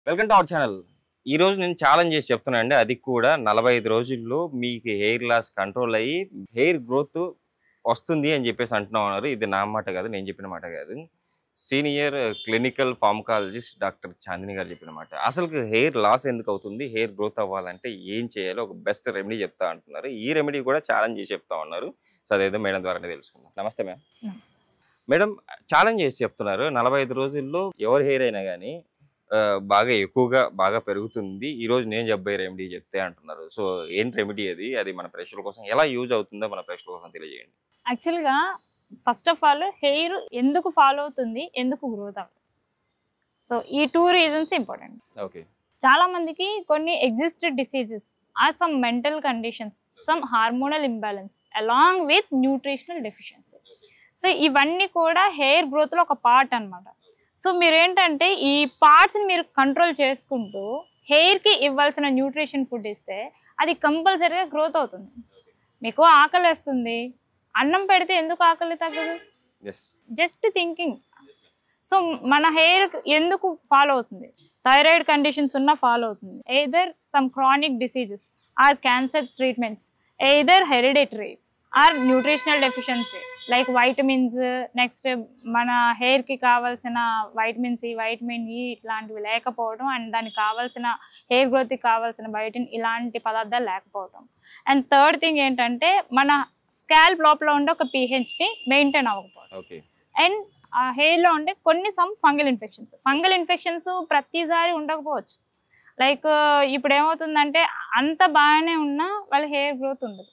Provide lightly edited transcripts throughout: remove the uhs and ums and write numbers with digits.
Welcome to our channel. ఈ రోజు నేను ఛాలెంజ్ చేసి చెప్తున్నా అండి. అది కూడా 45 రోజుల్లో మీకు హెయిర్ లాస్ కంట్రోల్ అయ్యి హెయిర్ గ్రోత్ వస్తుంది అని చెప్పేసి అంటున్నారు. ఇది నా మాట కాదు, నేను చెప్పిన మాట కాదు. Senior clinical pharmacologist doctor Chandini గారు చెప్పిన మాట. అసలు హెయిర్ లాస్ ఎందుకు అవుతుంది, హెయిర్ గ్రోత్ అవ్వాలంటే ఏం చేయాలో ఒక బెస్ట్ రెమెడీ చెప్తా అంటున్నారు. ఈ రెమెడీ కూడా ఛాలెంజ్ చేసి చెప్తా ఉన్నారు. సో అదేదో మేడం ద్వారానే తెలుసుకుందాం. నమస్తే మ్యామ్. మేడం, ఛాలెంజ్ చేసి చెప్తున్నారు 45 రోజుల్లో ఎవరి హెయిర్ అయినా కానీ బాగా ఎక్కువగా బాగా పెరుగుతుంది. ఈ రోజు నేను చెప్పే రెమెడీ చెప్తే అంటున్నారు. సో ఏంటి రెమెడీ అది మన ప్రేక్షకుల కోసం ఎలా యూజ్ అవుతుందో మన ప్రేక్షకుల కోసం తెలియజేయండి. యాక్చువల్గా ఫస్ట్ ఆఫ్ ఆల్ హెయిర్ ఎందుకు ఫాలో అవుతుంది, ఎందుకు గ్రోత్ అవుతుంది, సో ఈ 2 రీజన్స్ ఇంపార్టెంట్. ఓకే. చాలా మందికి కొన్ని existed diseases or some mental conditions, some hormonal imbalance along with nutritional deficiency. So ఇవన్నీ కూడా హెయిర్ గ్రోత్లో ఒక పార్ట్ అనమాట. సో మీరేంటంటే ఈ పార్ట్స్ని మీరు కంట్రోల్ చేసుకుంటూ హెయిర్కి ఇవ్వాల్సిన న్యూట్రిషన్ ఫుడ్ ఇస్తే అది కంపల్సరీగా గ్రోత్ అవుతుంది. మీకు ఆకలి వేస్తుంది, అన్నం పెడితే ఎందుకు ఆకలి తగ్గదు? Just thinking. సో మన హెయిర్ ఎందుకు ఫాలో అవుతుంది? థైరాయిడ్ కండిషన్స్ ఉన్నా ఫాలో అవుతుంది. Either some chronic diseases or cancer treatments, either hereditary or nutritional deficiency like vitamins, next మన హెయిర్కి కావాల్సిన వైటమిన్ సి, వైటమిన్ ఈ ఇట్లాంటివి లేకపోవడం, అండ్ దానికి కావాల్సిన హెయిర్ గ్రోత్కి కావాల్సిన బయోటిన్ ఇలాంటి పదార్థాలు లేకపోవడం. అండ్ థర్డ్ థింగ్ ఏంటంటే మన స్కాల్ప్ లోపల ఉండే ఒక పీహెచ్ని మెయింటైన్ అవ్వకపోవడం. అండ్ ఆ హెయిర్లో ఉండే కొన్ని సమ్ ఫంగల్ ఇన్ఫెక్షన్స్ ప్రతిసారి ఉండకపోవచ్చు. లైక్ ఇప్పుడు ఏమవుతుందంటే అంత బాగానే ఉన్నా వాళ్ళ హెయిర్ గ్రోత్ ఉండదు.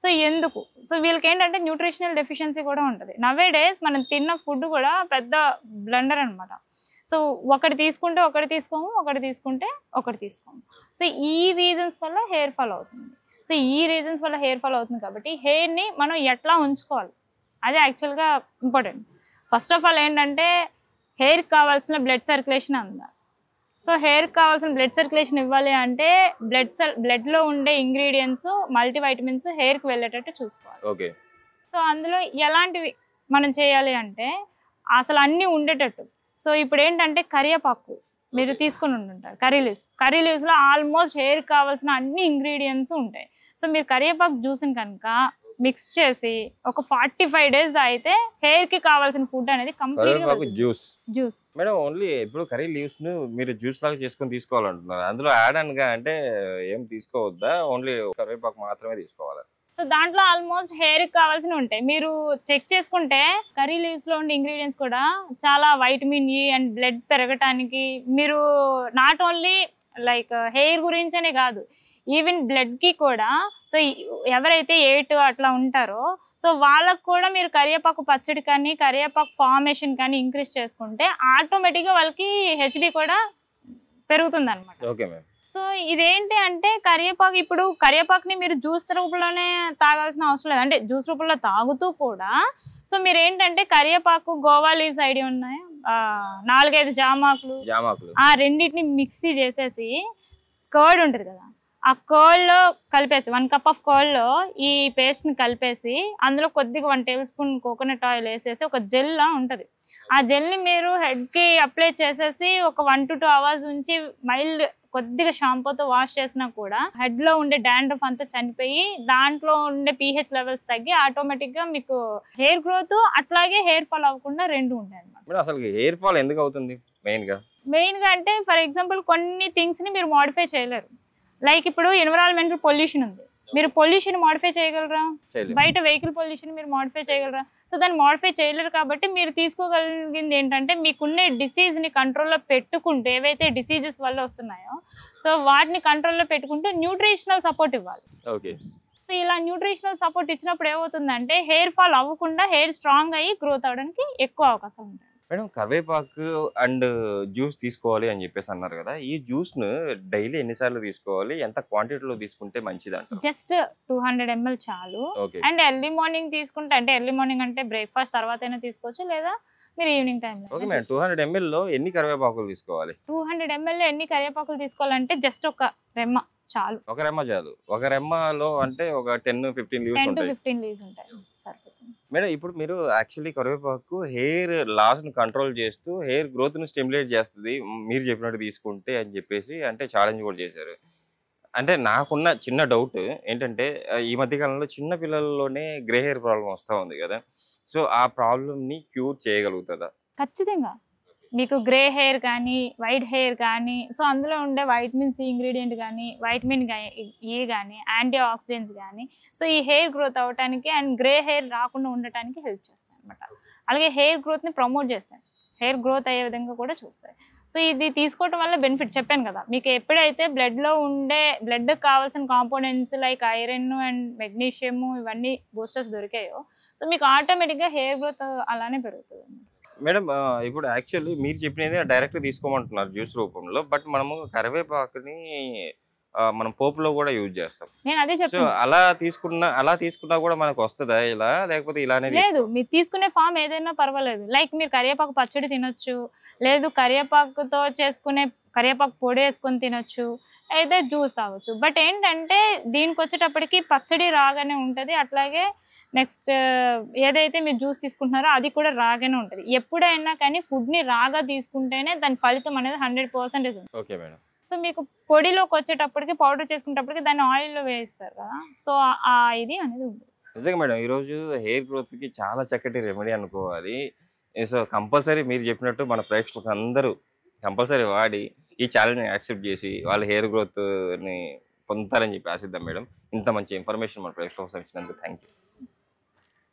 సో ఎందుకు? సో వీళ్ళకి ఏంటంటే న్యూట్రిషనల్ డెఫిషియన్సీ కూడా ఉంటుంది. నవే డేస్ మనం తిన్న ఫుడ్ కూడా పెద్ద బ్లండర్ అనమాట. సో ఒకటి తీసుకుంటే ఒకటి తీసుకోము, ఒకటి తీసుకుంటే ఒకటి తీసుకోము. సో ఈ రీజన్స్ వల్ల హెయిర్ ఫాల్ అవుతుంది. కాబట్టి హెయిర్ని మనం ఎట్లా ఉంచుకోవాలి అదే యాక్చువల్గా ఇంపార్టెంట్. ఫస్ట్ ఆఫ్ ఆల్ ఏంటంటే హెయిర్కి కావాల్సిన బ్లడ్ సర్క్యులేషన్ అందా. సో హెయిర్కి కావాల్సిన బ్లడ్ సర్క్యులేషన్ ఇవ్వాలి అంటే బ్లడ్లో ఉండే ఇంగ్రీడియంట్స్, మల్టీవైటమిన్స్ హెయిర్కి వెళ్ళేటట్టు చూసుకోవాలి. ఓకే. సో అందులో ఎలాంటివి మనం చేయాలి అంటే అసలు అన్నీ ఉండేటట్టు. సో ఇప్పుడు ఏంటంటే కరివేపాకు మీరు తీసుకుని ఉంటుంటారు, కర్రీ లీవ్స్లో ఆల్మోస్ట్ హెయిర్కి కావాల్సిన అన్ని ఇంగ్రీడియంట్స్ ఉంటాయి. సో మీరు కరివేపాకు జ్యూస్ని కనుక మిక్స్ చేసి ఒక 45 days అయితే హెయిర్ కి కావాల్సిన ఫుడ్ అనేది కంప్లీట్గా జ్యూస్. మేడం, ఓన్లీ ఇప్పుడు కర్రీ లీవ్స్ ను మీరు జ్యూస్ లాగా చేసుకొని తీసుకోవాలంటున్నారు. అందులో యాడ్ గా అంటే ఏం తీసుకోవద్దా? ఓన్లీ కరివేపాకు మాత్రమే తీసుకోవాలా? సో దాంట్లో ఆల్మోస్ట్ హెయిర్ కి కావాల్సినవి ఉంటాయి. మీరు చెక్ చేసుకుంటే కర్రీ లీవ్స్ లో ఉండే ఇంగ్రీడియంట్స్ కూడా చాలా వైటమిన్ ఈ అండ్ బ్లడ్ పెరగటానికి, మీరు నాట్ ఓన్లీ లైక్ హెయిర్ గురించనే కాదు, ఈవెన్ బ్లడ్కి కూడా. సో ఎవరైతే 8 అట్లా ఉంటారో సో వాళ్ళకు కూడా మీరు కరివేపాకు పచ్చడి కానీ కరివేపాకు ఫార్మేషన్ కానీ ఇంక్రీజ్ చేసుకుంటే ఆటోమేటిక్గా వాళ్ళకి హెచ్బి కూడా పెరుగుతుంది అనమాట. Okay ma'am. సో ఇదేంటి అంటే ఇప్పుడు కరివేపాకుని మీరు జ్యూస్ రూపంలోనే తాగాల్సిన అవసరం లేదు, అంటే జ్యూస్ రూపంలో తాగుతూ కూడా. సో మీరు ఏంటంటే కరివేపాకు, గోవా లీవ్స్ ఐడియా ఉన్నాయా? 4-5 జామాకులు ఆ రెండింటిని మిక్సీ చేసేసి కర్డ్ ఉంటుంది కదా, ఆ కర్డ్లో కలిపేసి 1 cup ఆఫ్ కర్డ్లో ఈ పేస్ట్ని కలిపేసి అందులో కొద్దిగా 1 tablespoon కోకోనట్ ఆయిల్ వేసేసి ఒక జెల్లా ఉంటుంది. ఆ జెల్ని మీరు హెడ్కి అప్లై చేసేసి ఒక 1 to 2 hours ఉంచి మైల్డ్ కొద్దిగా షాంపూతో వాష్ చేసినా కూడా హెడ్లో ఉండే డాండ్రఫ్ అంతా చనిపోయి దాంట్లో ఉండే pH లెవెల్స్ తగ్గి ఆటోమేటిక్గా మీకు హెయిర్ గ్రోత్ అట్లాగే హెయిర్ ఫాల్ అవ్వకుండా 2 ఉంటాయి అన్నమాట. అసలు హెయిర్ ఫాల్ ఎందుకు అవుతుంది మెయిన్గా అంటే ఫర్ ఎగ్జాంపుల్ కొన్ని థింగ్స్ని మీరు మోడిఫై చేయలేరు. లైక్ ఇప్పుడు ఎన్విరాన్మెంటల్ పొల్యూషన్ ఉంది, మీరు పొల్యూషన్ మోడిఫై చేయగలరా? బయట వెహికల్ పొల్యూషన్ మీరు మోడిఫై చేయగలరా? సో దాన్ని మోడిఫై చేయలేరు. కాబట్టి మీరు తీసుకోగలిగింది ఏంటంటే మీకున్న డిసీజ్ని కంట్రోల్లో పెట్టుకుంటూ, ఏవైతే డిసీజెస్ వల్ల వస్తున్నాయో సో వాటిని కంట్రోల్లో పెట్టుకుంటూ న్యూట్రిషనల్ సపోర్ట్ ఇవ్వాలి. ఓకే. సో ఇలా న్యూట్రిషనల్ సపోర్ట్ ఇచ్చినప్పుడు ఏమవుతుందంటే హెయిర్ ఫాల్ అవ్వకుండా హెయిర్ స్ట్రాంగ్ అయ్యి గ్రోత్ అవడానికి ఎక్కువ అవకాశం ఉంటుంది. మేడం, కరివేపాకు అండ్ జ్యూస్ తీసుకోవాలి అని చెప్పేసి అన్నారు కదా, ఈ జ్యూస్ ను డైలీ ఎన్నిసార్లు తీసుకోవాలి, ఎంత క్వాంటిటీలో తీసుకుంటే మంచిది అంటారు? జస్ట్ 200 ml చాలు. అండ్ ఎర్లీ మార్నింగ్ తీసుకుంటే, అంటే ఎర్లీ మార్నింగ్ అంటే బ్రేక్ఫాస్ట్ తర్వాత అయినా తీసుకోవచ్చు, లేదా మీరు ఈవినింగ్ టైంలో. ఓకే మేడం, 200 ml లో ఎన్ని కరివేపాకులు తీసుకోవాలి? 200 ml లో ఎన్ని కరివేపాకులు తీసుకోవాలంటే జస్ట్ ఒక రెమ్మ చాలు. ఒక రెమ్మలో అంటే ఒక 10-15 లీవ్స్ ఉంటాయి. సరిపోతుంది. మేడం ఇప్పుడు మీరు యాక్చువల్లీ కరివేపాకు హెయిర్ లాస్‌ని కంట్రోల్ చేస్తూ హెయిర్ గ్రోత్‌ని స్టిమ్యులేట్ చేస్తది. మీరు చెప్పినట్టు తీసుకుంటే అని చెప్పేసి అంటే ఛాలెంజ్ కూడా చేశారు. అంటే నాకున్న చిన్న డౌట్ ఏంటంటే ఈ మధ్య కాలంలో చిన్న పిల్లల్లోనే గ్రే హెయిర్ ప్రాబ్లమ్ వస్తా ఉంది కదా! సో, ఆ ప్రాబ్లమ్‌ని క్యూర్ చేయగలుగుతదా? ఖచ్చితంగా. మీకు గ్రే హెయిర్ కానీ, వైట్ హెయిర్ కానీ, సో అందులో ఉండే వైటమిన్ సి ఇంగ్రీడియంట్ గానీ, వైటమిన్ ఈ గానీ, యాంటీ ఆక్సిడెంట్స్ గానీ, సో ఈ హెయిర్ గ్రోత్ అవ్వటానికి అండ్ గ్రే హెయిర్ రాకుండా ఉండటానికి హెల్ప్ చేస్తాయన్నమాట. అలాగే హెయిర్ గ్రోత్‌ని ప్రమోట్ చేస్తాయి. హెయిర్ గ్రోత్ అయ్యే విధంగా కూడా చూస్తాయి. సో ఇది తీసుకోవటం వల్ల బెనిఫిట్ చెప్పాను కదా! మీకు ఎప్పుడైతే బ్లడ్‌లో ఉండే బ్లడ్‌కి కావాల్సిన components like iron and magnesium ఇవన్నీ బూస్టర్స్ దొరికాయో, సో మీకు ఆటోమేటిక్‌గా హెయిర్ గ్రోత్ అలానే పెరుగుతదన్నమాట. మేడం ఇప్పుడు యాక్చువల్లీ మీరు చెప్పినది డైరెక్ట్‌గా తీసుకోమంటున్నారు జ్యూస్ రూపంలో. బట్ మనము కరివేపాకుని మనం పోపులో కూడా యూజ్ చేస్తాం. నేను అదే సో, చెప్తున్నా. అలా తీసుకున్నా కూడా మనకొస్తదా ఇలా? లేకపోతే ఇలానే లేదు. మీరు తీసుకునే ఫార్మ్ ఏదైనా పర్వాలేదు. లైక్ మీరు కరివేపాకు పచ్చడి తినొచ్చు. లేదు కరివేపాకుతో చేసుకునే కరివేపాకు పొడేసుకొని తినొచ్చు. అయితే జ్యూస్ తాగొచ్చు. బట్ ఏంటంటే దీనికొచ్చేటప్పటికి పచ్చడి రాగానే ఉంటది. అట్లాగే నెక్స్ట్ ఏదైతే మీరు జ్యూస్ తీసుకుంటున్నారో అది కూడా రాగానే ఉంటది. ఎప్పుడైనా కానీ ఫుడ్‌ని రాగా తీసుకుంటేనే దాని ఫలితం అనేది 100% ఉంటుంది. Okay madam. సో మీకు పొడిలోకొచ్చేటప్పటికి పౌడర్ చేసుకునేటప్పటికి దాన్ని ఆయిల్‌లో వేయిస్తారు కదా! సో ఆ ఇది అనేది ఉంది. నిజంగా మేడం. ఈరోజు హెయిర్ గ్రోత్‌కి చాలా చక్కటి రెమెడీ అనుకోవాలి. సో, కంపల్సరీ మీరు చెప్పినట్టు మన ప్రేక్షకులందరూ కంపల్సరీ వాడి ఈ ఛాలెంజ్‌ని యాక్సెప్ట్ చేసి వాళ్ళ హెయిర్ గ్రోత్‌ని పొందుతారని చెప్పి ఆశిద్దాం మేడం. ఇంత మంచి ఇన్ఫర్మేషన్ మన ప్రేక్షకులకు ఇచ్చినందుకు థాంక్ యూ.